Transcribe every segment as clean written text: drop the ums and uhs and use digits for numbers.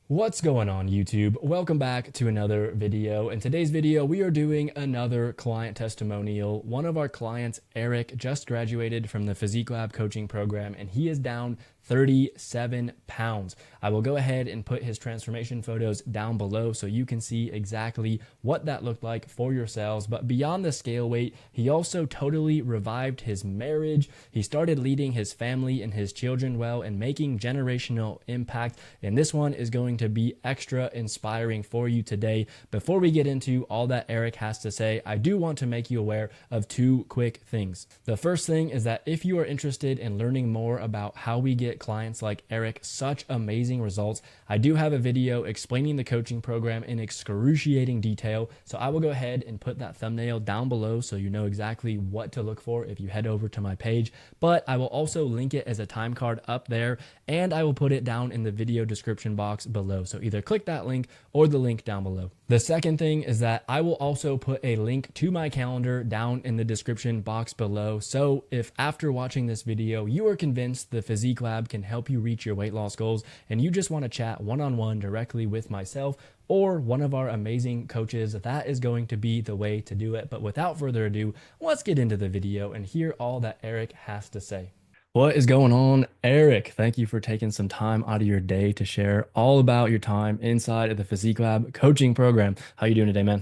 What's going on YouTube? Welcome back to another video. In today's video, we are doing another client testimonial. One of our clients, Eric, just graduated from the Physique Lab coaching program and he is down 37 pounds. I will go ahead and put his transformation photos down below so you can see exactly what that looked like for yourselves. But beyond the scale weight, he also totally revived his marriage. He started leading his family and his children well and making generational impact. And this one is going to be extra inspiring for you today. Before we get into all that Eric has to say, I do want to make you aware of two quick things. The first thing is that if you are interested in learning more about how we get clients like Eric such amazing results, I do have a video explaining the coaching program in excruciating detail. So I will go ahead and put that thumbnail down below so you know exactly what to look for if you head over to my page. But I will also link it as a time card up there, and I will put it down in the video description box below. So either click that link or the link down below. The second thing is that I will also put a link to my calendar down in the description box below. So if after watching this video, you are convinced the Physique Lab can help you reach your weight loss goals and you just want to chat one-on-one directly with myself or one of our amazing coaches, that is going to be the way to do it. But without further ado, let's get into the video and hear all that Eric has to say. What is going on, Eric? Thank you for taking some time out of your day to share all about your time inside of the Physique Lab coaching program. How you doing today, man?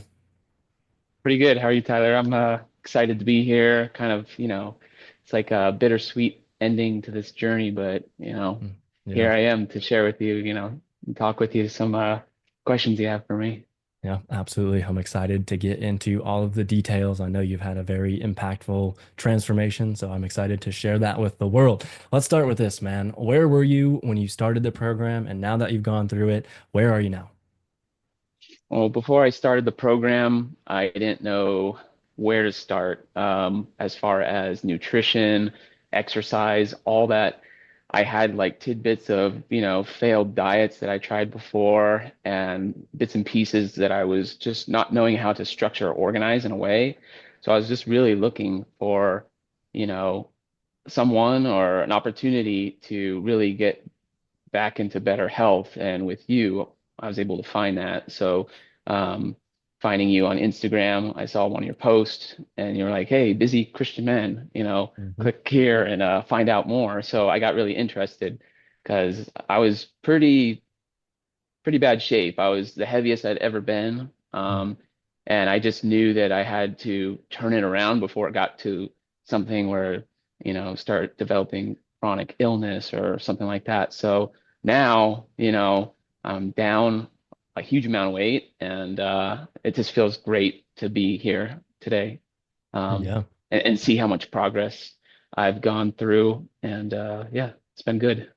Pretty good. How are you, Tyler? I'm excited to be here. Kind of, it's like a bittersweet ending to this journey, but Mm. here Yeah. I am to share with you, and talk with you some questions you have for me. Yeah, absolutely. I'm excited to get into all of the details. I know you've had a very impactful transformation, so I'm excited to share that with the world. Let's start with this, man. Where were you when you started the program? And now that you've gone through it, where are you now? Well, before I started the program, I didn't know where to start as far as nutrition, exercise, all that. I had like tidbits of, failed diets that I tried before and bits and pieces that I was just not knowing how to structure or organize in a way. So I was just really looking for, you know, someone or an opportunity to really get back into better health. And with you, I was able to find that. So, um, finding you on Instagram, I saw one of your posts and you were like, "Hey, busy Christian man, Mhm. click here and find out more." So I got really interested because I was pretty bad shape. I was the heaviest I'd ever been. And I just knew that I had to turn it around before it got to something where, start developing chronic illness or something like that. So now, I'm down a huge amount of weight and it just feels great to be here today, um, Yeah. and see how much progress I've gone through. And yeah, it's been good.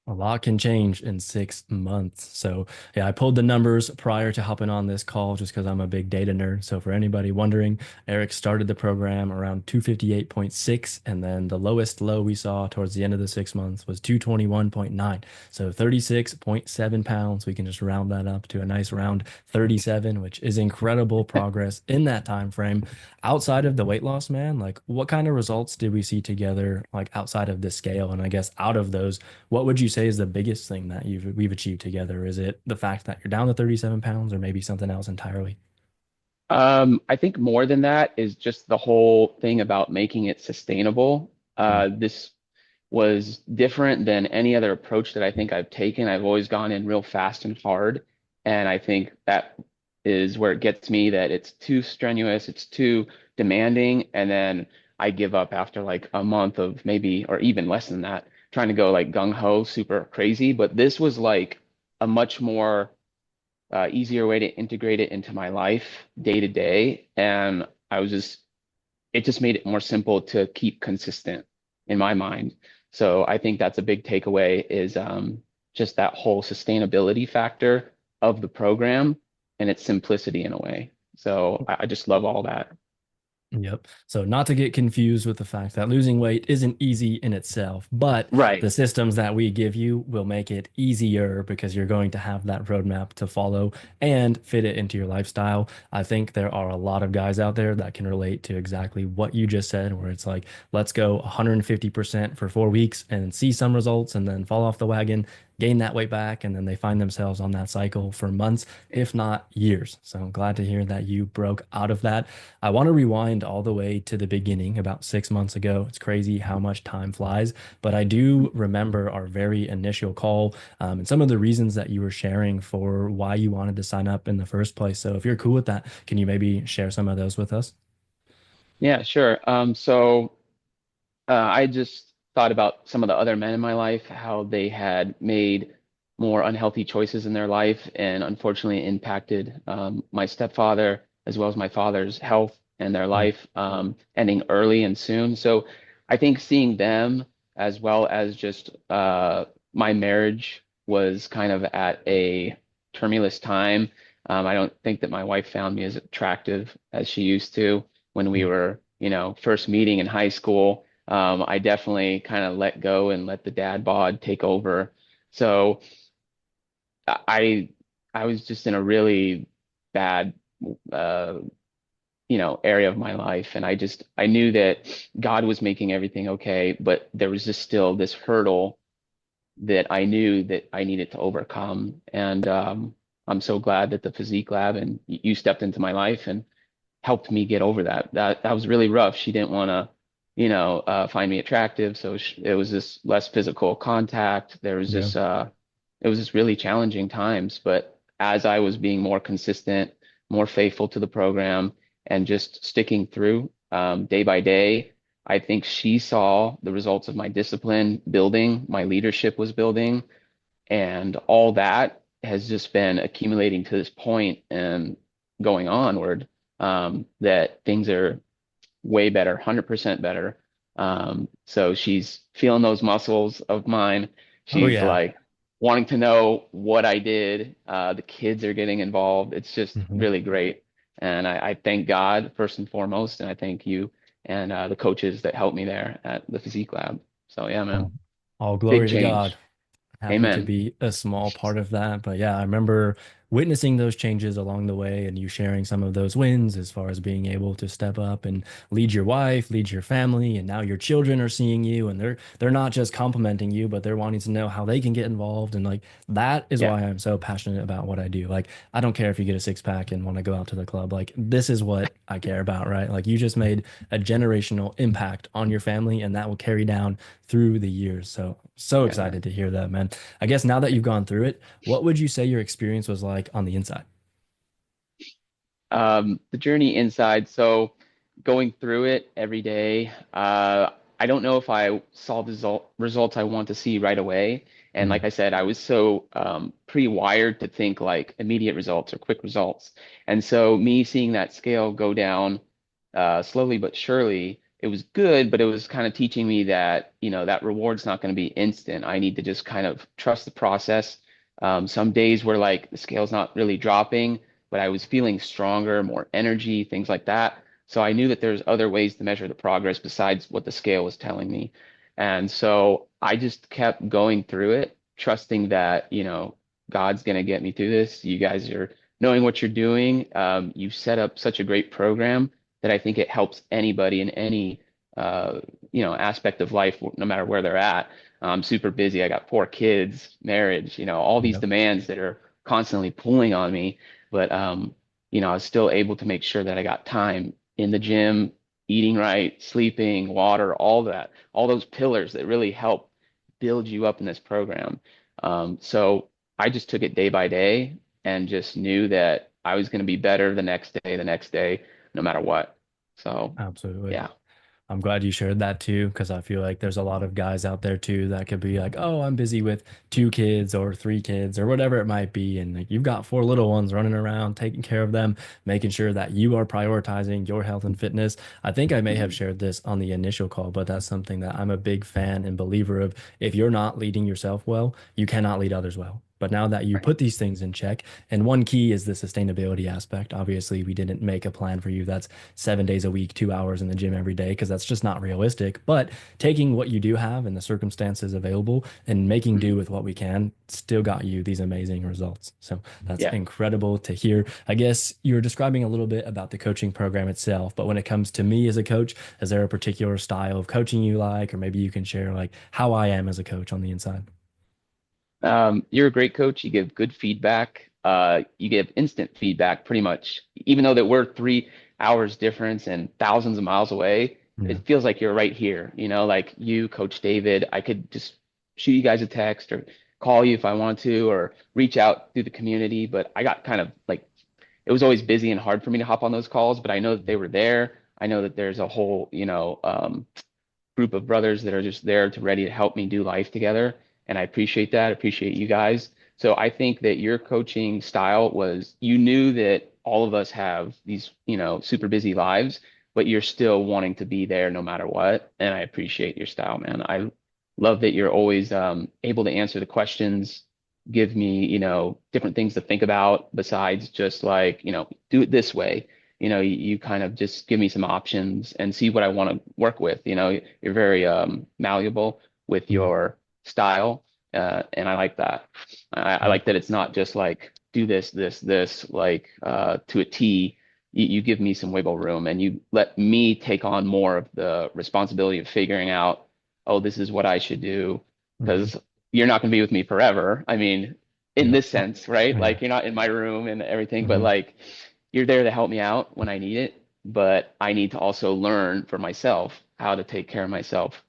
A lot can change in 6 months. So, yeah, I pulled the numbers prior to hopping on this call just because I'm a big data nerd. So, for anybody wondering, Eric started the program around 258.6, and then the lowest low we saw towards the end of the 6 months was 221.9. So, 36.7 pounds. We can just round that up to a nice round 37, which is incredible progress in that time frame. Outside of the weight loss, man, like what kind of results did we see together, like outside of this scale? And I guess out of those, what would you say is the biggest thing that we've achieved together? Is it the fact that you're down to 37 pounds or maybe something else entirely? I think more than that is just the whole thing about making it sustainable. Mm. This was different than any other approach that I think I've taken. I've always gone in real fast and hard. And I think that is where it gets me, that it's too strenuous, it's too demanding. And then I give up after like a month of maybe, or even less than that, trying to go like gung ho, super crazy. But this was like a much more easier way to integrate it into my life day to day. And it just made it more simple to keep consistent in my mind. So I think that's a big takeaway is just that whole sustainability factor of the program and its simplicity in a way. So I just love all that. Yep. So not to get confused with the fact that losing weight isn't easy in itself, but Right. the systems that we give you will make it easier because you're going to have that roadmap to follow and fit it into your lifestyle. I think there are a lot of guys out there that can relate to exactly what you just said, where it's like, let's go 150% for 4 weeks and see some results and then fall off the wagon, gain that weight back, and then they find themselves on that cycle for months, if not years. So I'm glad to hear that you broke out of that. I want to rewind all the way to the beginning about 6 months ago. It's crazy how much time flies, but I do remember our very initial call, and some of the reasons that you were sharing for why you wanted to sign up in the first place. So if you're cool with that, can you maybe share some of those with us? Yeah, sure. I just thought about some of the other men in my life, how they had made more unhealthy choices in their life and unfortunately impacted my stepfather as well as my father's health and their Mm, life ending early and soon. So I think seeing them as well as just my marriage was kind of at a tumultuous time. I don't think that my wife found me as attractive as she used to when we mm. were, first meeting in high school. I definitely kind of let go and let the dad bod take over. So I I was just in a really bad uh area of my life, and I knew that God was making everything okay, but there was just still this hurdle that I knew that I needed to overcome. And I'm so glad that the Physique Lab and you stepped into my life and helped me get over that. That was really rough. She didn't want to, find me attractive, so it was this less physical contact. There was Yeah. this, it was just really challenging times. But as I was being more consistent, more faithful to the program, and just sticking through day by day, I think she saw the results of my discipline building, my leadership was building, and all that has just been accumulating to this point and going onward, that things are way better, 100% better. So she's feeling those muscles of mine. Oh She's yeah. like wanting to know what I did. The kids are getting involved. It's just Mhm. really great. And I thank God first and foremost, and I thank you and the coaches that helped me there at the Physique Lab. So yeah, man, All, all big glory to change. God. Happy to Amen. be a small part of that. But yeah, I remember witnessing those changes along the way and you sharing some of those wins as far as being able to step up and lead your wife, lead your family, and now your children are seeing you and they're not just complimenting you, but they're wanting to know how they can get involved. And like that is Yeah. why I'm so passionate about what I do. Like I don't care if you get a six pack and want to go out to the club. Like this is what I care about, right? Like you just made a generational impact on your family and that will carry down through the years. So so Yeah, man. excited to hear that, man. I guess now that you've gone through it, what would you say your experience was like on the inside? The journey inside. So going through it every day, I don't know if I saw the results I want to see right away. And Mm, like I said, I was so pre-wired to think like immediate results or quick results. And so me seeing that scale go down slowly but surely, it was good, but it was kind of teaching me that, that reward's not going to be instant. I need to just kind of trust the process. Some days where like the scale's not really dropping, but I was feeling stronger, more energy, things like that. So I knew that there's other ways to measure the progress besides what the scale was telling me. And so I just kept going through it, trusting that, God's going to get me through this. You guys are knowing what you're doing. You set up such a great program that I think it helps anybody in any, aspect of life, no matter where they're at. I'm super busy. I got 4 kids, marriage, all these yep. demands that are constantly pulling on me. But I was still able to make sure that I got time in the gym, eating right, sleeping, water, all that, all those pillars that really help build you up in this program. So I just took it day by day and just knew that I was going to be better the next day, no matter what. So Absolutely. yeah. I'm glad you shared that too, because I feel like there's a lot of guys out there too that could be like, oh, I'm busy with 2 kids or 3 kids or whatever it might be. And like you've got 4 little ones running around, taking care of them, making sure that you are prioritizing your health and fitness. I think I may have Mhm. shared this on the initial call, but that's something that I'm a big fan and believer of. If you're not leading yourself well, you cannot lead others well. But now that you Right. put these things in check, and one key is the sustainability aspect. Obviously, we didn't make a plan for you that's 7 days a week, 2 hours in the gym every day, because that's just not realistic. But taking what you do have and the circumstances available and making do Mhm. with what we can still got you these amazing results. So that's Yeah. incredible to hear. I guess you were describing a little bit about the coaching program itself, but when it comes to me as a coach, is there a particular style of coaching you like, or maybe you can share like how I am as a coach on the inside? You're a great coach. You give good feedback. You give instant feedback pretty much. Even though that we're 3 hours difference and thousands of miles away, Yeah. it feels like you're right here. Like you, Coach David, I could just shoot you guys a text or call you if I want to, or reach out through the community. But I got kind of like it was always busy and hard for me to hop on those calls, but I know that they were there. I know that there's a whole, group of brothers that are just there to ready to help me do life together. And I appreciate that. I appreciate you guys. So I think that your coaching style was you knew that all of us have these, super busy lives, but you're still wanting to be there no matter what. And I appreciate your style, man. I love that you're always able to answer the questions, give me, different things to think about besides just like, do it this way. You kind of just give me some options and see what I want to work with. You're very malleable with Yeah. your style, and I like that. I Yeah. like that it's not just like do this, like to a T. You give me some wiggle room, and you let me take on more of the responsibility of figuring out, oh, this is what I should do, Mhm. because you're not going to be with me forever. I mean, in Yeah. this sense, right? Yeah. Like you're not in my room and everything, but Hmm. like you're there to help me out when I need it, but I need to also learn for myself how to take care of myself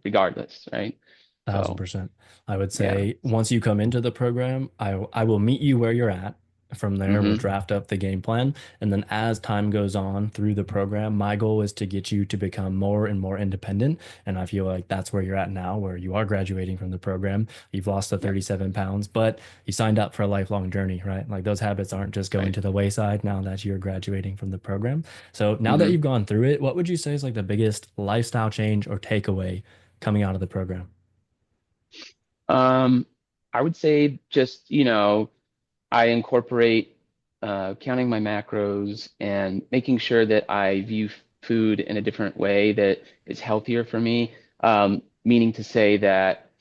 regardless, right? Thousand So, percent. I would yeah. say once you come into the program, I will meet you where you're at. From there, we'll Hmm. draft up the game plan. And then as time goes on through the program, my goal is to get you to become more and more independent. And I feel like that's where you're at now, where you are graduating from the program. You've lost the Yep. 37 pounds, but you signed up for a lifelong journey, right? Like those habits aren't just going Right. to the wayside now that you're graduating from the program. So now that Hmm. you've gone through it, what would you say is like the biggest lifestyle change or takeaway coming out of the program? Um, I would say just, I incorporate counting my macros and making sure that I view food in a different way that is healthier for me. Meaning to say that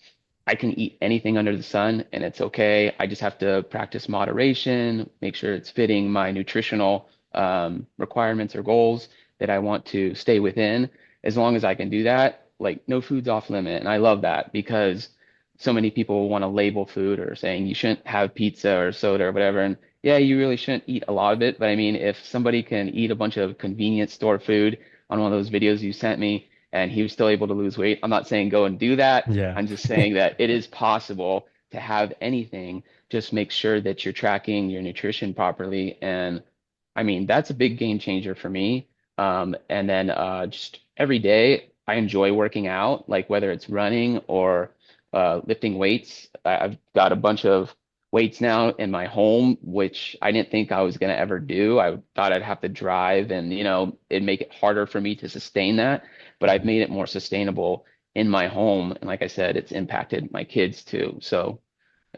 I can eat anything under the sun and it's okay. I just have to practice moderation, make sure it's fitting my nutritional requirements or goals that I want to stay within. As long as I can do that, like no food's off limit. And I love that because so many people want to label food or saying you shouldn't have pizza or soda or whatever. And yeah, you really shouldn't eat a lot of it. But I mean, if somebody can eat a bunch of convenience store food on one of those videos you sent me and he was still able to lose weight, I'm not saying go and do that. Yeah. I'm just saying that it is possible to have anything. Just make sure that you're tracking your nutrition properly. And I mean, that's a big game changer for me. And then just every day, I enjoy working out, like whether it's running or lifting weights. I've got a bunch of weights now in my home, which I didn't think I was going to ever do. I thought I'd have to drive and, it'd make it harder for me to sustain that. But I've made it more sustainable in my home. And like I said, it's impacted my kids too. So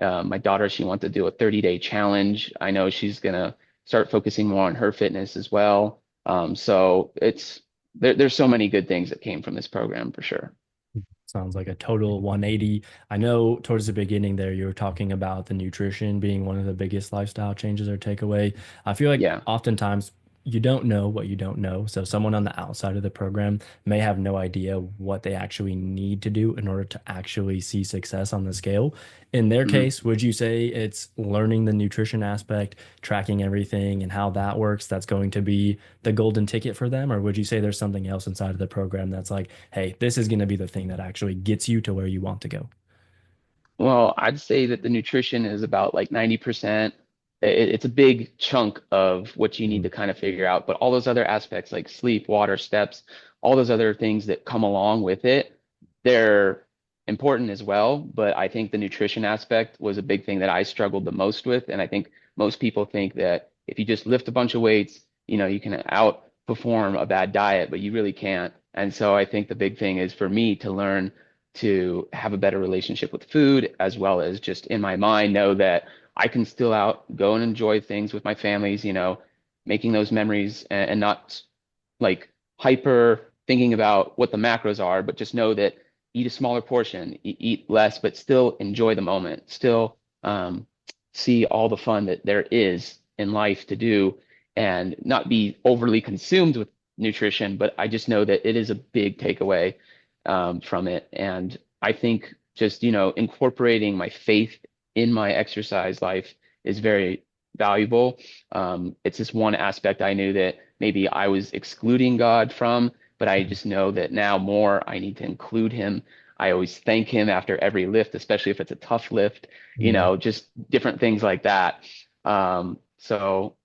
my daughter, she wants to do a 30-day challenge. I know she's gonna start focusing more on her fitness as well. So there's so many good things that came from this program for sure. Sounds like a total 180. I know towards the beginning there, you were talking about the nutrition being one of the biggest lifestyle changes or takeaway. I feel like Yeah. oftentimes you don't know what you don't know. So someone on the outside of the program may have no idea what they actually need to do in order to actually see success on the scale. In their Mhm. case, would you say it's learning the nutrition aspect, tracking everything and how that works, that's going to be the golden ticket for them? Or would you say there's something else inside of the program that's like, hey, this is going to be the thing that actually gets you to where you want to go? Well, I'd say that the nutrition is about like 90%. It's a big chunk of what you need Mhm. to kind of figure out, but all those other aspects like sleep, water, steps, all those other things that come along with it, they're important as well. But I think the nutrition aspect was a big thing that I struggled the most with. And I think most people think that if you just lift a bunch of weights, you can outperform a bad diet, but you really can't. And so I think the big thing is for me to learn to have a better relationship with food, as well as just in my mind know that I can still out go and enjoy things with my families, making those memories and not like hyper thinking about what the macros are, but just know that eat a smaller portion, eat less, but still enjoy the moment, still see all the fun that there is in life to do and not be overly consumed with nutrition. But I just know that it is a big takeaway from it. And I think just, incorporating my faith in my exercise life is very valuable. It's just one aspect I knew that maybe I was excluding God from, but I just know that now more I need to include him. I always thank him after every lift, especially if it's a tough lift, Mm, just different things like that. So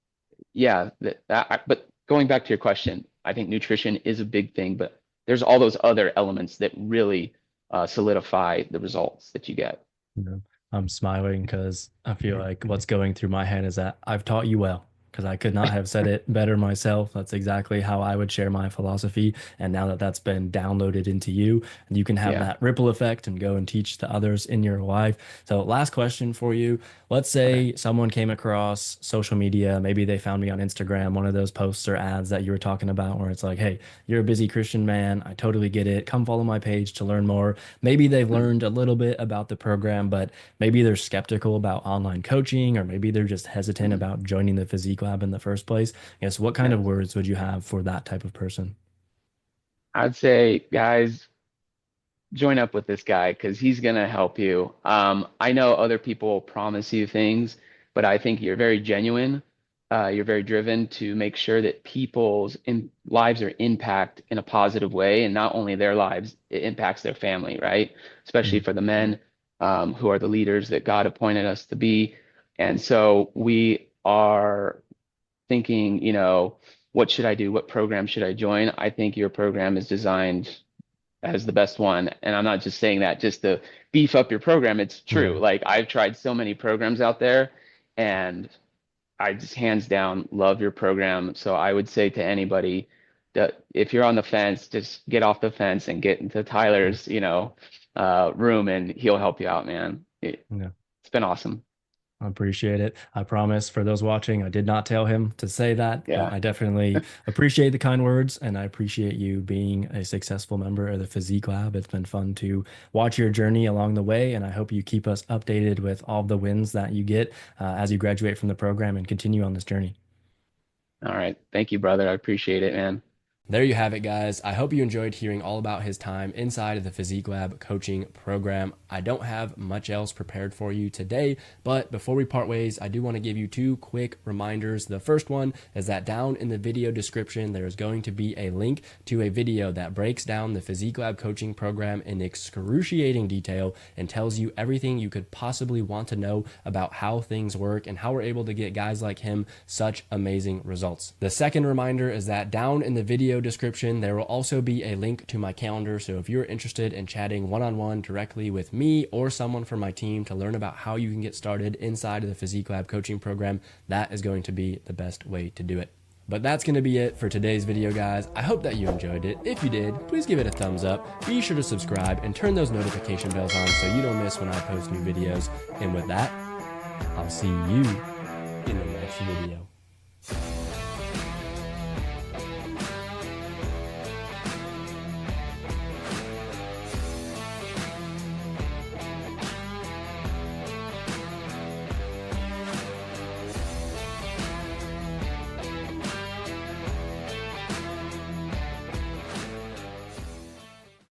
yeah, but going back to your question, I think nutrition is a big thing, but there's all those other elements that really solidify the results that you get. you know, I'm smiling because I feel like what's going through my head is that I've taught you well, because I could not have said it better myself. That's exactly how I would share my philosophy. And now that that's been downloaded into you, you can have Yeah. that ripple effect and go and teach the others in your life. So, last question for you. Let's Okay. say someone came across social media, maybe they found me on Instagram, one of those posts or ads that you were talking about, where it's like, hey, you're a busy Christian man. I totally get it. Come follow my page to learn more. Maybe they've Mhm. learned a little bit about the program, but maybe they're skeptical about online coaching, or maybe they're just hesitant Mhm. about joining the Physique Lab in the first place. I guess what kind Yeah. of words would you have for that type of person? I'd say, guys, join up with this guy because he's going to help you. I know other people promise you things, but I think you're very genuine. You're very driven to make sure that lives are impact in a positive way, and not only their lives, it impacts their family, right? Especially Mm, for the men who are the leaders that God appointed us to be. And so we are thinking, what should I do? What program should I join? I think your program is designed as the best one. And I'm not just saying that just to beef up your program. It's true. yeah. Like I've tried so many programs out there and I just hands down love your program. So I would say to anybody that if you're on the fence, just get off the fence and get into Tyler's, room and he'll help you out, man. Yeah. It's been awesome. I appreciate it. I promise for those watching, I did not tell him to say that, but Yeah. I definitely appreciate the kind words, and I appreciate you being a successful member of the Physique Lab. It's been fun to watch your journey along the way, and I hope you keep us updated with all the wins that you get as you graduate from the program and continue on this journey. All right. Thank you, brother. I appreciate it, man. There you have it, guys. I hope you enjoyed hearing all about his time inside of the Physique Lab coaching program. I don't have much else prepared for you today, but before we part ways, I do want to give you two quick reminders. The first one is that down in the video description, there is going to be a link to a video that breaks down the Physique Lab coaching program in excruciating detail and tells you everything you could possibly want to know about how things work and how we're able to get guys like him such amazing results. The second reminder is that down in the video description, there will also be a link to my calendar. So if you're interested in chatting one-on-one directly with me or someone from my team to learn about how you can get started inside of the Physique Lab coaching program, that is going to be the best way to do it. But that's going to be it for today's video, guys. I hope that you enjoyed it. If you did, please give it a thumbs up. Be sure to subscribe and turn those notification bells on so you don't miss when I post new videos. And with that, I'll see you in the next video.